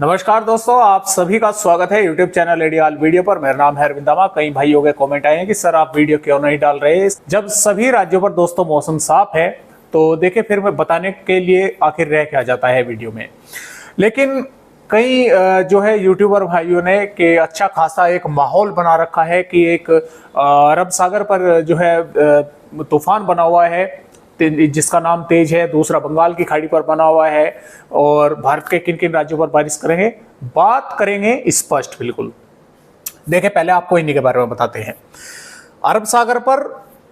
नमस्कार दोस्तों, आप सभी का स्वागत है YouTube चैनल एडियाल वीडियो पर। मेरा नाम है अरविंदामा। कई भाइयों के कमेंट आए हैं कि सर आप वीडियो क्यों नहीं डाल रहे। जब सभी राज्यों पर दोस्तों मौसम साफ है तो देखिए फिर मैं बताने के लिए आखिर रह क्या जाता है वीडियो में। लेकिन कई जो है यूट्यूबर भाइयों ने कि अच्छा खासा एक माहौल बना रखा है कि एक अरब सागर पर जो है तूफान बना हुआ है जिसका नाम तेज है, दूसरा बंगाल की खाड़ी पर बना हुआ है और भारत के किन किन राज्यों पर बारिश करेंगे, बात करेंगे स्पष्ट बिल्कुल। देखिए पहले आपको इन्हीं के बारे में बताते हैं। अरब सागर पर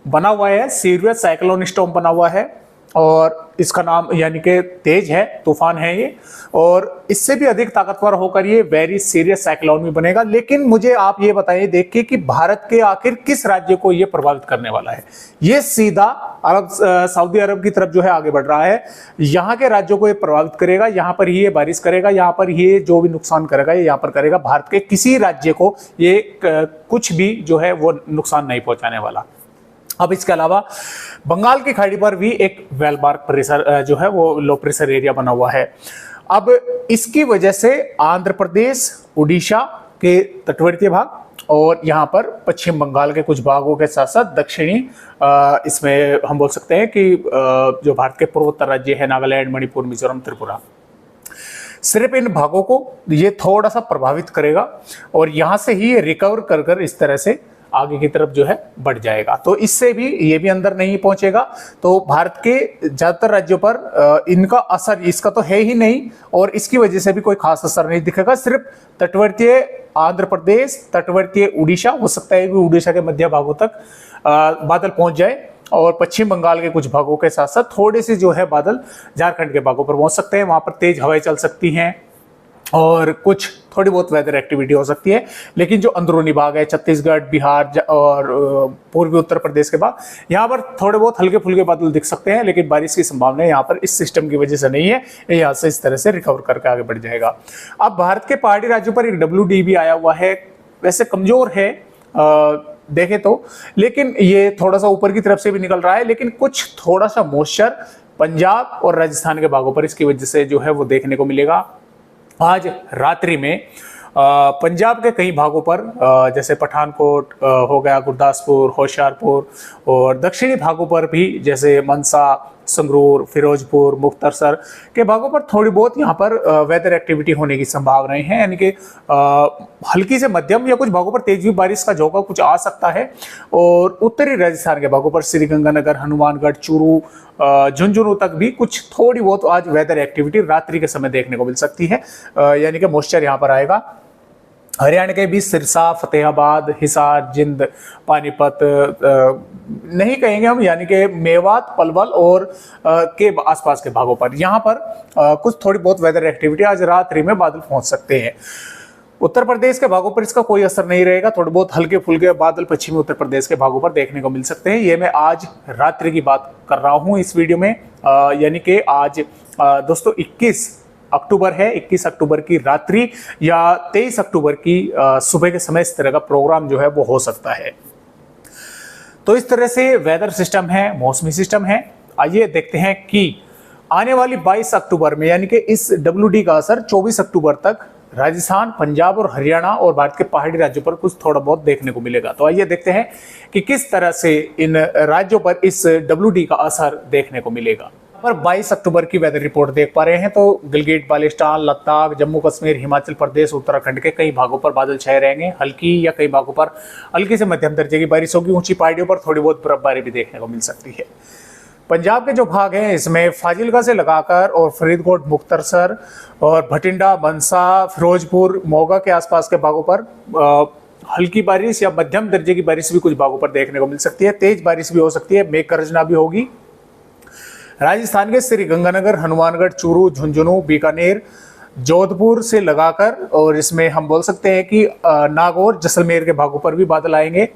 बना हुआ है सीरियस साइक्लोन स्टॉर्म बना हुआ है और इसका नाम यानी कि तेज है, तूफान है ये, और इससे भी अधिक ताकतवर होकर ये वेरी सीरियस साइक्लोन भी बनेगा। लेकिन मुझे आप ये बताइए देख के कि भारत के आखिर किस राज्य को ये प्रभावित करने वाला है। ये सीधा सऊदी अरब की तरफ जो है आगे बढ़ रहा है। यहाँ के राज्यों को ये प्रभावित करेगा, यहाँ पर ही ये बारिश करेगा, यहाँ पर ये जो भी नुकसान करेगा ये यहाँ पर करेगा। भारत के किसी राज्य को ये कुछ भी जो है वो नुकसान नहीं पहुंचाने वाला। अब इसके अलावा बंगाल की खाड़ी पर भी एक वेलमार्क प्रेशर जो है वो लो प्रेशर एरिया बना हुआ है। अब इसकी वजह से आंध्र प्रदेश, उड़ीसा के तटवर्तीय भाग और यहाँ पर पश्चिम बंगाल के कुछ भागों के साथ साथ दक्षिणी इसमें हम बोल सकते हैं कि जो भारत के पूर्वोत्तर राज्य है नागालैंड, मणिपुर, मिजोरम, त्रिपुरा, सिर्फ इन भागों को ये थोड़ा सा प्रभावित करेगा और यहाँ से ही रिकवर कर कर इस तरह से आगे की तरफ जो है बढ़ जाएगा। तो इससे भी ये भी अंदर नहीं पहुंचेगा। तो भारत के ज्यादातर राज्यों पर इनका असर इसका तो है ही नहीं और इसकी वजह से भी कोई खास असर नहीं दिखेगा। सिर्फ तटवर्तीय आंध्र प्रदेश, तटवर्तीय उड़ीसा, हो सकता है कि उड़ीसा के मध्य भागों तक बादल पहुंच जाए और पश्चिम बंगाल के कुछ भागों के साथ साथ थोड़े से जो है बादल झारखंड के भागों पर पहुंच सकते हैं। वहां पर तेज हवाएं चल सकती हैं और कुछ थोड़ी बहुत वेदर एक्टिविटी हो सकती है। लेकिन जो अंदरूनी भाग है छत्तीसगढ़, बिहार और पूर्वी उत्तर प्रदेश के भाग, यहाँ पर थोड़े बहुत हल्के फुल्के बादल दिख सकते हैं, लेकिन बारिश की संभावना यहाँ पर इस सिस्टम की वजह से नहीं है। ये यहाँ से इस तरह से रिकवर करके आगे बढ़ जाएगा। अब भारत के पहाड़ी राज्यों पर एक WD भी आया हुआ है, वैसे कमजोर है देखे तो, लेकिन ये थोड़ा सा ऊपर की तरफ से भी निकल रहा है। लेकिन कुछ थोड़ा सा मॉइस्चर पंजाब और राजस्थान के भागों पर इसकी वजह से जो है वो देखने को मिलेगा। आज रात्रि में पंजाब के कई भागों पर जैसे पठानकोट हो गया, गुरदासपुर, होशियारपुर और दक्षिणी भागों पर भी जैसे मनसा, संगरूर, फिरोजपुर, मुक्तसर के भागों पर थोड़ी बहुत यहाँ पर वेदर एक्टिविटी होने की संभावनाएं हैं। यानी कि हल्की से मध्यम या कुछ भागों पर तेज भी बारिश का झोंका कुछ आ सकता है। और उत्तरी राजस्थान के भागों पर श्रीगंगानगर, हनुमानगढ़, चूरू, झुंझुनू तक भी कुछ थोड़ी बहुत आज वेदर एक्टिविटी रात्रि के समय देखने को मिल सकती है। यानी कि मॉइस्चर यहाँ पर आएगा। हरियाणा के भी सिरसा, फतेहाबाद, हिसार, जिंद, पानीपत नहीं कहेंगे हम, यानी कि मेवात, पलवल और के आसपास के भागों पर यहाँ पर कुछ थोड़ी बहुत वेदर एक्टिविटी आज रात्रि में बादल पहुंच सकते हैं। उत्तर प्रदेश के भागों पर इसका कोई असर नहीं रहेगा। थोड़े बहुत हल्के फुल्के बादल पश्चिमी उत्तर प्रदेश के भागों पर देखने को मिल सकते हैं। ये मैं आज रात्रि की बात कर रहा हूँ इस वीडियो में। यानी कि आज दोस्तों 21 अक्टूबर है। 21 अक्टूबर की रात्रि या 23 अक्टूबर की सुबह के समय इस तरह का प्रोग्राम जो है वो हो सकता है। तो इस तरह से वेदर सिस्टम है, मौसमी सिस्टम है। आइए देखते हैं कि आने वाली 22 अक्टूबर में यानी कि इस WD का असर 24 अक्टूबर तक राजस्थान, पंजाब और हरियाणा और भारत के पहाड़ी राज्यों पर कुछ थोड़ा बहुत देखने को मिलेगा। तो आइए देखते हैं कि किस तरह से इन राज्यों पर इस WD का असर देखने को मिलेगा। पर 22 अक्टूबर की वेदर रिपोर्ट देख पा रहे हैं तो गिलगिट बाल्टिस्तान, लद्दाख, जम्मू कश्मीर, हिमाचल प्रदेश, उत्तराखंड के कई भागों पर बादल छाए रहेंगे। हल्की या कई भागों पर हल्की से मध्यम दर्जे की बारिश होगी। ऊंची पहाड़ियों पर थोड़ी बहुत बर्फबारी भी देखने को मिल सकती है। पंजाब के जो भाग हैं इसमें फाजिलका से लगाकर और फरीदकोट, मुक्तसर और भटिंडा, मनसा, फिरोजपुर, मोगा के आसपास के भागों पर हल्की बारिश या मध्यम दर्जे की बारिश भी कुछ भागों पर देखने को मिल सकती है। तेज बारिश भी हो सकती है, मेघ गर्जना भी होगी। राजस्थान के श्रीगंगानगर, हनुमानगढ़, चूरू, झुंझुनू, बीकानेर, जोधपुर से लगाकर और इसमें हम बोल सकते हैं कि नागौर, जैसलमेर के भागों पर भी बादल आएंगे।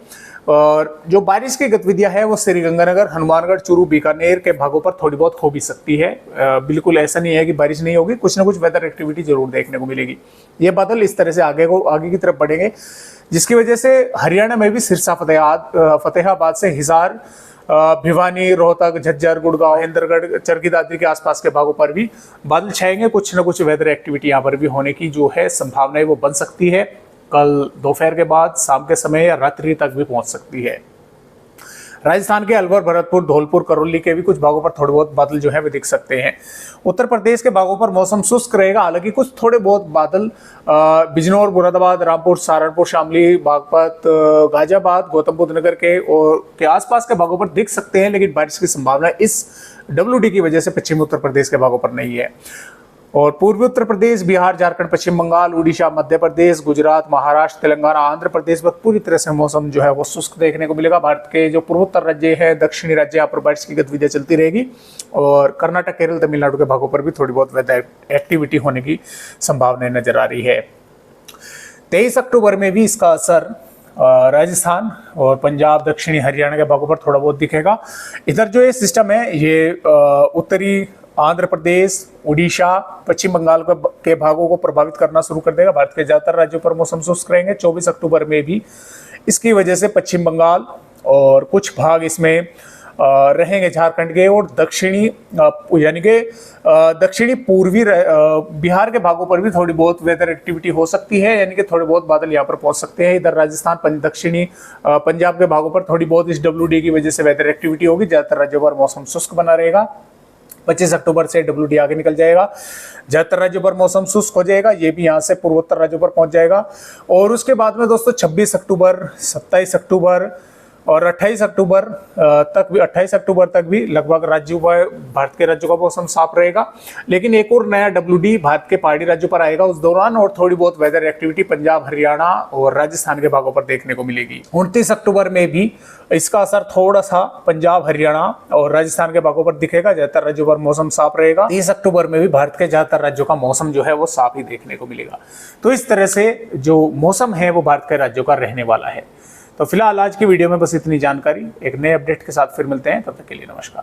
और जो बारिश की गतिविधियां है वो श्रीगंगानगर, हनुमानगढ़, चूरू, बीकानेर के भागों पर थोड़ी बहुत हो भी सकती है। बिल्कुल ऐसा नहीं है कि बारिश नहीं होगी, कुछ ना कुछ वेदर एक्टिविटी जरूर देखने को मिलेगी। ये बादल इस तरह से आगे की तरफ बढ़ेंगे, जिसकी वजह से हरियाणा में भी सिरसा, फतेहाबाद से हिसार भिवानी, रोहतक, झज्जर, गुड़गांव, महेंद्रगढ़, चरखी दादरी के आसपास के भागों पर भी बादल छाएंगे। कुछ न कुछ वेदर एक्टिविटी यहाँ पर भी होने की जो है संभावना है वो बन सकती है। कल दोपहर के बाद शाम के समय या रात्रि तक भी पहुंच सकती है। राजस्थान के अलवर, भरतपुर, धौलपुर, करौली के भी कुछ भागों पर थोड़े बहुत बादल जो है वे दिख सकते हैं। उत्तर प्रदेश के भागों पर मौसम शुष्क रहेगा, हालांकि कुछ थोड़े बहुत बादल बिजनौर, मुरादाबाद, रामपुर, सहारनपुर, शामली, बागपत, गाजियाबाद, गौतम बुद्ध नगर के आसपास के भागों पर दिख सकते हैं, लेकिन बारिश की संभावना इस WD की वजह से पश्चिमी उत्तर प्रदेश के भागों पर नहीं है। और पूर्वी उत्तर प्रदेश, बिहार, झारखंड, पश्चिम बंगाल, उड़ीसा, मध्य प्रदेश, गुजरात, महाराष्ट्र, तेलंगाना, आंध्र प्रदेश पर पूरी तरह से मौसम जो है वो शुष्क देखने को मिलेगा। भारत के जो पूर्वोत्तर राज्य है, दक्षिणी राज्य, यहाँ पर बारिश की गतिविधियां चलती रहेगी। और कर्नाटक, केरल, तमिलनाडु के भागों पर भी थोड़ी बहुत वेदर एक्टिविटी होने की संभावना नजर आ रही है। 23 अक्टूबर में भी इसका असर राजस्थान और पंजाब, दक्षिणी हरियाणा के भागों पर थोड़ा बहुत दिखेगा। इधर जो ये सिस्टम है ये उत्तरी आंध्र प्रदेश, उड़ीसा, पश्चिम बंगाल के भागों को प्रभावित करना शुरू कर देगा। भारत के ज्यादातर राज्यों पर मौसम शुष्क रहेंगे। 24 अक्टूबर में भी इसकी वजह से पश्चिम बंगाल और कुछ भाग इसमें रहेंगे झारखंड के, और दक्षिणी यानी कि दक्षिणी पूर्वी बिहार के भागों पर भी थोड़ी बहुत वेदर एक्टिविटी हो सकती है, यानी कि थोड़े बहुत बादल यहाँ पर पहुंच सकते हैं। इधर राजस्थान, दक्षिणी पंजाब के भागों पर थोड़ी बहुत इस WD की वजह से वेदर एक्टिविटी होगी। ज्यादातर राज्यों पर मौसम शुष्क बना रहेगा। 25 अक्टूबर से WD आगे निकल जाएगा। ज्यादातर राज्यों पर मौसम शुष्क हो जाएगा, ये भी यहाँ से पूर्वोत्तर राज्यों पर पहुंच जाएगा। और उसके बाद में दोस्तों 26 अक्टूबर, 27 अक्टूबर और 28 अक्टूबर तक भी लगभग राज्यों पर, भारत के राज्यों का मौसम साफ रहेगा। लेकिन एक और नया WD भारत के पहाड़ी राज्यों पर आएगा उस दौरान, और थोड़ी बहुत वेदर एक्टिविटी पंजाब, हरियाणा और राजस्थान के भागों पर देखने को मिलेगी। 29 अक्टूबर में भी इसका असर थोड़ा सा पंजाब, हरियाणा और राजस्थान के भागों पर दिखेगा। ज्यादातर राज्यों पर मौसम साफ रहेगा। 30 अक्टूबर में भी भारत के ज्यादातर राज्यों का मौसम जो है वो साफ ही देखने को मिलेगा। तो इस तरह से जो मौसम है वो भारत के राज्यों का रहने वाला है। तो फिलहाल आज की वीडियो में बस इतनी जानकारी। एक नए अपडेट के साथ फिर मिलते हैं, तब तक के लिए नमस्कार।